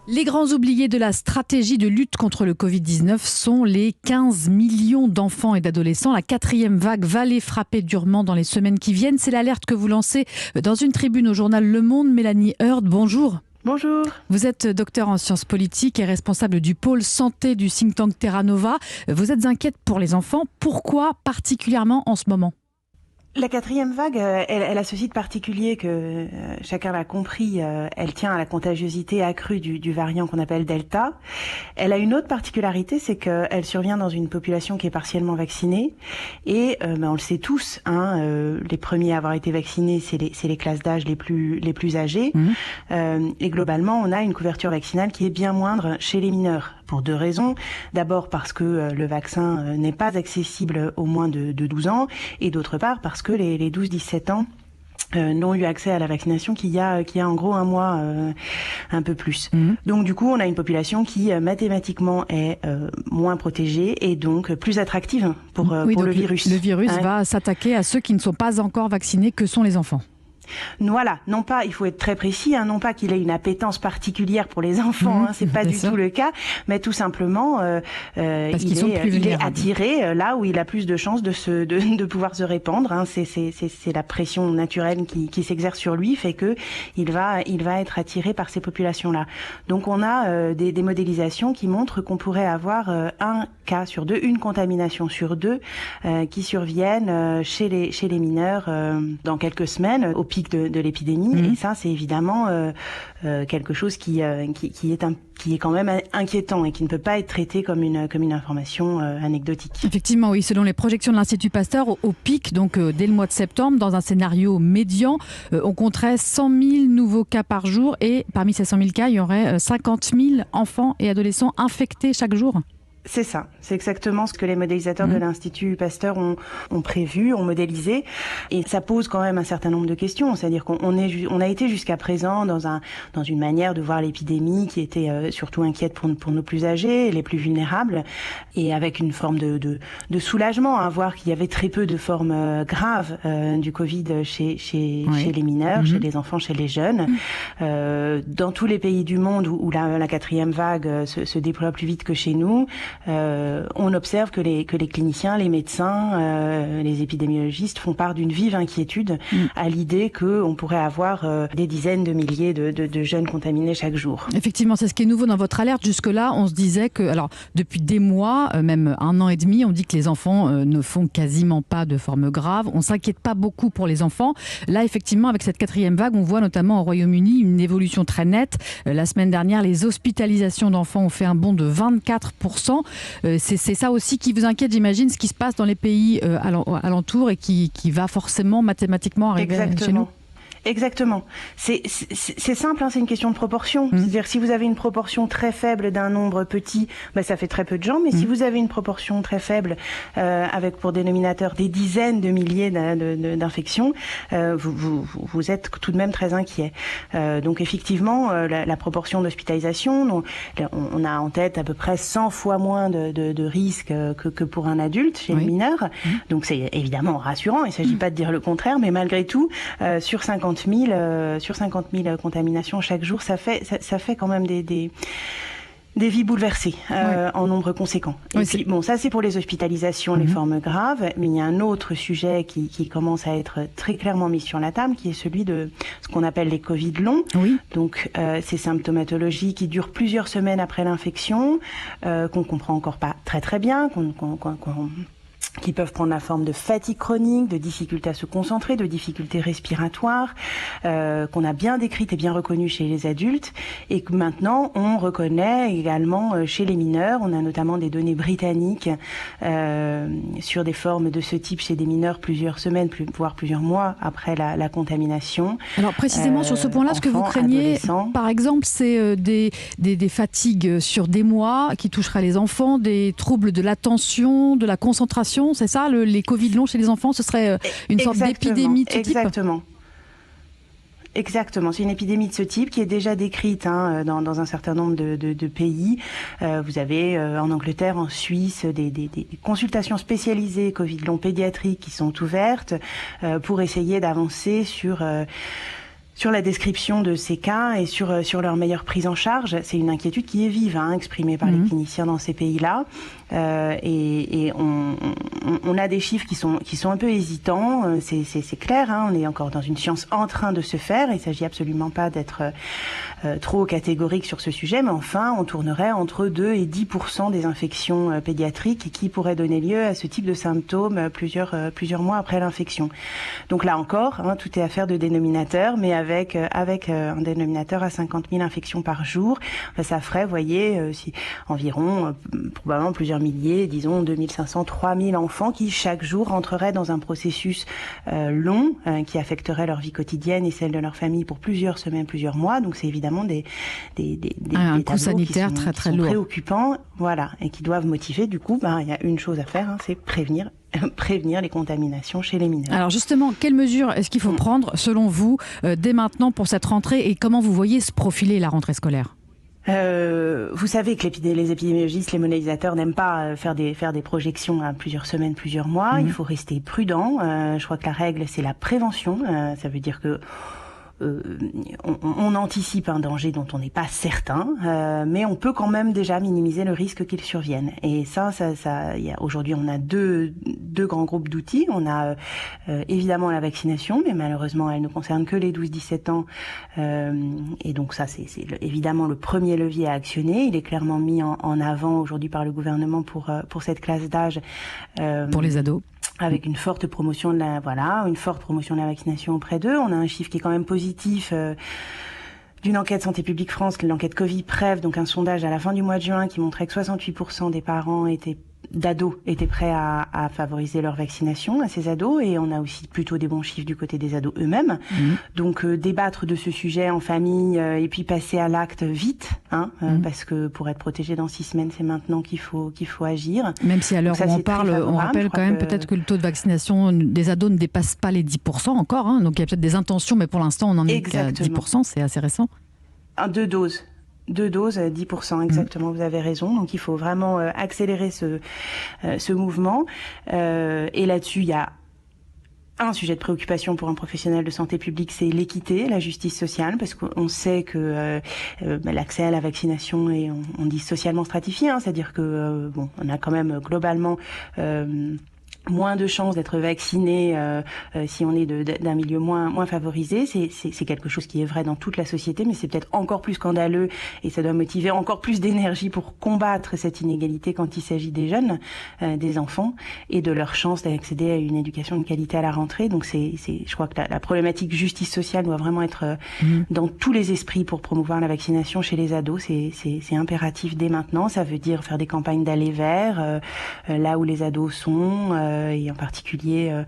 Les grands oubliés de la stratégie de lutte contre le Covid-19 sont les 15 millions d'enfants et d'adolescents. La 4e vague va les frapper durement dans les semaines qui viennent. C'est l'alerte que vous lancez dans une tribune au journal Le Monde. Mélanie Heard, bonjour. Bonjour. Vous êtes docteur en sciences politiques et responsable du pôle santé du think tank Terra Nova. Vous êtes inquiète pour les enfants. Pourquoi particulièrement en ce moment ? La 4e vague, elle a ceci de particulier que chacun l'a compris, elle tient à la contagiosité accrue du variant qu'on appelle Delta. Elle a une autre particularité, c'est qu'elle survient dans une population qui est partiellement vaccinée. Et on le sait tous, les premiers à avoir été vaccinés, c'est les classes d'âge les plus âgées. Et globalement, on a une couverture vaccinale qui est bien moindre chez les mineurs. Pour 2 raisons. D'abord parce que le vaccin n'est pas accessible aux moins de 12 ans. Et d'autre part parce que les 12-17 ans n'ont eu accès à la vaccination qu'il y a en gros un mois, un peu plus. Donc du coup, on a une population qui mathématiquement est moins protégée et donc plus attractive pour le virus. Le virus va s'attaquer à ceux qui ne sont pas encore vaccinés, que sont les enfants. Voilà, non pas, il faut être très précis, non pas qu'il ait une appétence particulière pour les enfants, c'est pas du tout le cas, mais tout simplement, il est attiré là où il a plus de chances de pouvoir se répandre. C'est la pression naturelle qui s'exerce sur lui, fait que il va être attiré par ces populations-là. Donc on a des modélisations qui montrent qu'on pourrait avoir un cas sur 2, une contamination sur 2 qui surviennent chez les mineurs dans quelques semaines au pic de l'épidémie. Et ça, c'est évidemment quelque chose qui est quand même inquiétant et qui ne peut pas être traité comme une information anecdotique. Effectivement, oui. Selon les projections de l'Institut Pasteur, au pic, donc dès le mois de septembre, dans un scénario médian, on compterait 100 000 nouveaux cas par jour et parmi ces 100 000 cas, il y aurait 50 000 enfants et adolescents infectés chaque jour. C'est ça, c'est exactement ce que les modélisateurs de l'Institut Pasteur ont prévu, ont modélisé, et ça pose quand même un certain nombre de questions. C'est-à-dire qu'on a été jusqu'à présent dans une manière de voir l'épidémie qui était surtout inquiète pour nos plus âgés, les plus vulnérables, et avec une forme de soulagement à voir qu'il y avait très peu de formes graves du Covid chez les mineurs, chez les enfants, chez les jeunes. Dans tous les pays du monde où la 4e vague se déploie plus vite que chez nous, on observe que les cliniciens, les médecins, les épidémiologistes font part d'une vive inquiétude à l'idée qu'on pourrait avoir des dizaines de milliers de jeunes contaminés chaque jour. Effectivement, c'est ce qui est nouveau dans votre alerte. Jusque-là, on se disait que, alors depuis des mois, même 1 an et demi, on dit que les enfants ne font quasiment pas de formes graves. On s'inquiète pas beaucoup pour les enfants. Là, effectivement, avec cette 4e vague, on voit notamment au Royaume-Uni une évolution très nette. La semaine dernière, les hospitalisations d'enfants ont fait un bond de 24%. C'est ça aussi qui vous inquiète, j'imagine, ce qui se passe dans les pays alentours et qui va forcément mathématiquement arriver chez nous. Exactement. C'est simple, c'est une question de proportion. C'est-à-dire, si vous avez une proportion très faible d'un nombre petit, ça fait très peu de gens. Mais si vous avez une proportion très faible, avec pour dénominateur des dizaines de milliers d'infections, vous êtes tout de même très inquiet. Donc effectivement, la proportion d'hospitalisation, on a en tête à peu près 100 fois moins de risques que pour un adulte chez les mineurs. Donc c'est évidemment rassurant. Il ne s'agit pas de dire le contraire, mais malgré tout, sur 50 000 contaminations chaque jour, ça fait quand même des vies bouleversées en nombre conséquent. Et puis, ça c'est pour les hospitalisations, les formes graves, mais il y a un autre sujet qui commence à être très clairement mis sur la table, qui est celui de ce qu'on appelle les Covid longs. Donc ces symptomatologies qui durent plusieurs semaines après l'infection, qu'on comprend encore pas très très bien, qui peuvent prendre la forme de fatigue chronique, de difficulté à se concentrer, de difficultés respiratoires, qu'on a bien décrites et bien reconnues chez les adultes, et que maintenant on reconnaît également chez les mineurs. On a notamment des données britanniques sur des formes de ce type chez des mineurs plusieurs semaines, voire plusieurs mois après la contamination. Alors précisément sur ce point-là, ce que vous craignez, par exemple, c'est des fatigues sur des mois qui toucheraient les enfants, des troubles de l'attention, de la concentration. C'est ça, les Covid longs chez les enfants, ce serait une sorte d'épidémie de ce type ? Exactement, c'est une épidémie de ce type qui est déjà décrite dans un certain nombre de pays. Vous avez en Angleterre, en Suisse, des consultations spécialisées Covid long pédiatriques qui sont ouvertes pour essayer d'avancer sur Sur la description de ces cas et sur leur meilleure prise en charge, c'est une inquiétude qui est vive, exprimée par les cliniciens dans ces pays-là. Et on a des chiffres qui sont un peu hésitants. C'est clair, on est encore dans une science en train de se faire. Il s'agit absolument pas d'être trop catégorique sur ce sujet, mais enfin, on tournerait entre 2 et 10% des infections pédiatriques qui pourraient donner lieu à ce type de symptômes plusieurs mois après l'infection. Donc là encore, tout est affaire de dénominateur, mais avec un dénominateur à 50 000 infections par jour, ça ferait, vous voyez, environ probablement plusieurs milliers, disons 2500, 3000 enfants qui chaque jour rentreraient dans un processus long qui affecterait leur vie quotidienne et celle de leur famille pour plusieurs semaines, plusieurs mois. Donc c'est évidemment un coût sanitaire très très lourd, préoccupants, voilà, et qui doivent motiver. Du coup, il y a une chose à faire, c'est prévenir les contaminations chez les mineurs. Alors justement, quelles mesures est-ce qu'il faut prendre, selon vous, dès maintenant pour cette rentrée, et comment vous voyez se profiler la rentrée scolaire ? Vous savez que les épidémiologistes, les modélisateurs n'aiment pas faire des projections à plusieurs semaines, plusieurs mois. Il faut rester prudent. Je crois que la règle, c'est la prévention. Ça veut dire que on anticipe un danger dont on n'est pas certain, mais on peut quand même déjà minimiser le risque qu'il survienne. Et aujourd'hui, on a deux grands groupes d'outils. On a évidemment la vaccination, mais malheureusement, elle ne concerne que les 12-17 ans. Et donc ça, c'est évidemment le premier levier à actionner. Il est clairement mis en avant aujourd'hui par le gouvernement pour cette classe d'âge. Pour les ados. Avec une forte promotion de la vaccination auprès d'eux. On a un chiffre qui est quand même positif d'une enquête Santé publique France, l'enquête Covid-PREV, donc un sondage à la fin du mois de juin qui montrait que 68% des parents d'ados étaient prêts à favoriser leur vaccination à ces ados, et on a aussi plutôt des bons chiffres du côté des ados eux-mêmes. Donc débattre de ce sujet en famille et puis passer à l'acte vite, parce que pour être protégé dans 6 semaines, c'est maintenant qu'il faut agir. Même si à l'heure où on parle, on rappelle quand même peut-être que le taux de vaccination des ados ne dépasse pas les 10% encore, donc il y a peut-être des intentions, mais pour l'instant on en est qu'à 10%, c'est assez récent. 2 doses. 2 doses, 10%, exactement, vous avez raison. Donc il faut vraiment accélérer ce mouvement. Et là-dessus, il y a un sujet de préoccupation pour un professionnel de santé publique, c'est l'équité, la justice sociale, parce qu'on sait que l'accès à la vaccination est, on dit, socialement stratifié, c'est-à-dire que on a quand même globalement moins de chances d'être vacciné si on est d'un milieu moins favorisé. C'est quelque chose qui est vrai dans toute la société, mais c'est peut-être encore plus scandaleux et ça doit motiver encore plus d'énergie pour combattre cette inégalité quand il s'agit des jeunes, des enfants, et de leur chance d'accéder à une éducation de qualité à la rentrée. Donc je crois que la problématique justice sociale doit vraiment être dans tous les esprits pour promouvoir la vaccination chez les ados. C'est impératif dès maintenant. Ça veut dire faire des campagnes d'aller vers là où les ados sont, et en particulier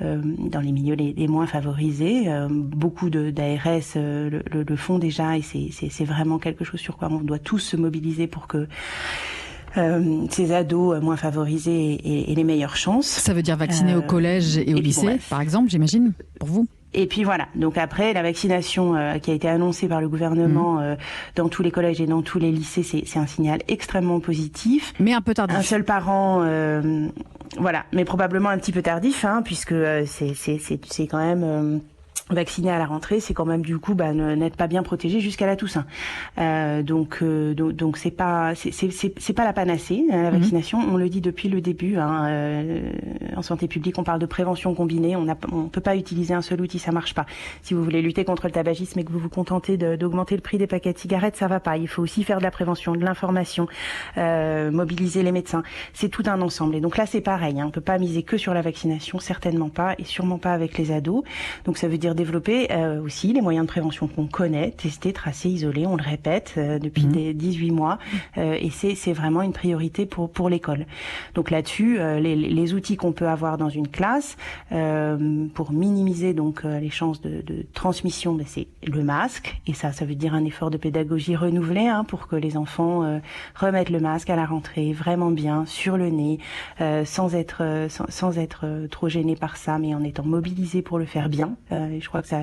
dans les milieux les moins favorisés. Beaucoup d'ARS le font déjà, et c'est vraiment quelque chose sur quoi on doit tous se mobiliser pour que ces ados moins favorisés aient les meilleures chances. Ça veut dire vacciner au collège et au lycée, par exemple, j'imagine, pour vous ? Et puis voilà, donc après la vaccination qui a été annoncée par le gouvernement dans tous les collèges et dans tous les lycées, c'est un signal extrêmement positif. Mais un peu tardif. Un seul parent, voilà, mais probablement un petit peu tardif, puisque c'est quand même... vacciné à la rentrée, c'est quand même du coup n'être pas bien protégé jusqu'à la Toussaint. Donc c'est pas la panacée, la vaccination. On le dit depuis le début. En santé publique, on parle de prévention combinée. On peut pas utiliser un seul outil, ça marche pas. Si vous voulez lutter contre le tabagisme et que vous vous contentez d'augmenter le prix des paquets de cigarettes, ça va pas. Il faut aussi faire de la prévention, de l'information, mobiliser les médecins. C'est tout un ensemble. Et donc là, c'est pareil. On peut pas miser que sur la vaccination, certainement pas, et sûrement pas avec les ados. Donc ça veut dire développer aussi les moyens de prévention qu'on connaît, tester, tracer, isoler, on le répète depuis 18 mois, et c'est vraiment une priorité pour l'école. Donc là-dessus, les outils qu'on peut avoir dans une classe pour minimiser donc les chances de transmission, c'est le masque, et ça veut dire un effort de pédagogie renouvelé pour que les enfants remettent le masque à la rentrée vraiment bien sur le nez, sans être trop gênés par ça, mais en étant mobilisés pour le faire bien. Je crois que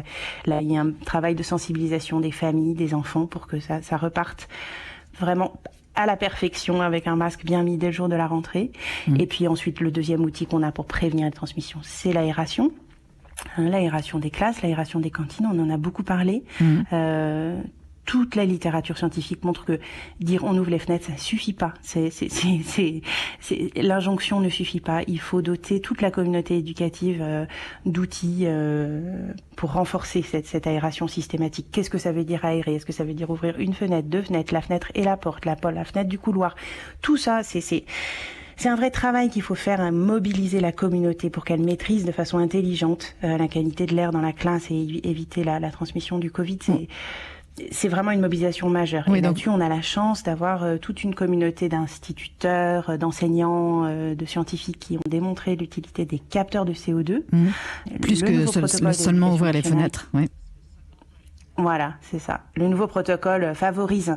là, il y a un travail de sensibilisation des familles, des enfants, pour que ça reparte vraiment à la perfection avec un masque bien mis dès le jour de la rentrée. Et puis ensuite, le deuxième outil qu'on a pour prévenir les transmissions, c'est l'aération. L'aération des classes, l'aération des cantines, on en a beaucoup parlé. Toute la littérature scientifique montre que dire on ouvre les fenêtres, ça suffit pas. L'injonction ne suffit pas. Il faut doter toute la communauté éducative d'outils pour renforcer cette aération systématique. Qu'est-ce que ça veut dire aérer? Est-ce que ça veut dire ouvrir une fenêtre, deux fenêtres, la fenêtre et la porte, la fenêtre du couloir? Tout ça, c'est un vrai travail qu'il faut faire, mobiliser la communauté pour qu'elle maîtrise de façon intelligente la qualité de l'air dans la classe et éviter la transmission du Covid. C'est vraiment une mobilisation majeure. Oui, et là-dessus, on a la chance d'avoir toute une communauté d'instituteurs, d'enseignants, de scientifiques qui ont démontré l'utilité des capteurs de CO2. Plus que seulement ouvrir les fenêtres. Oui. Voilà, c'est ça. Le nouveau protocole favorise,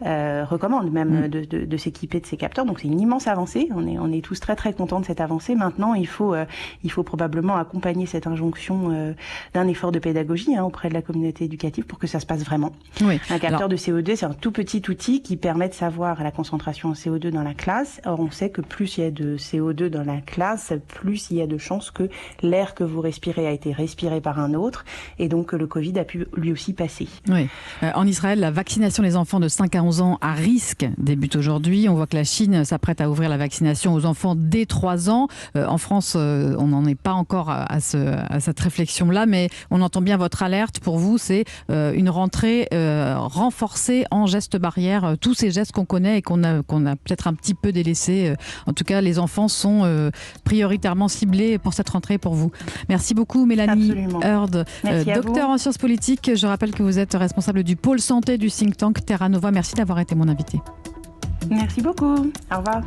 recommande même de s'équiper de ces capteurs. Donc c'est une immense avancée. On est tous très très contents de cette avancée. Maintenant, il faut probablement accompagner cette injonction d'un effort de pédagogie auprès de la communauté éducative pour que ça se passe vraiment. Oui. Un capteur de CO2, c'est un tout petit outil qui permet de savoir la concentration en CO2 dans la classe. Or, on sait que plus il y a de CO2 dans la classe, plus il y a de chances que l'air que vous respirez a été respiré par un autre et donc que le Covid a pu lui aussi passer. Oui. En Israël, la vaccination des enfants de 5 à 11 ans à risque débute aujourd'hui. On voit que la Chine s'apprête à ouvrir la vaccination aux enfants dès 3 ans. En France, on n'en est pas encore à cette réflexion-là, mais on entend bien votre alerte. Pour vous, c'est une rentrée renforcée en gestes barrières. Tous ces gestes qu'on connaît et qu'on a peut-être un petit peu délaissés. En tout cas, les enfants sont prioritairement ciblés pour cette rentrée pour vous. Merci beaucoup, Mélanie Heard, docteur en sciences politiques. Je rappelle que vous êtes responsable du pôle santé du think tank Terra Nova. Merci d'avoir été mon invité. Merci beaucoup. Au revoir.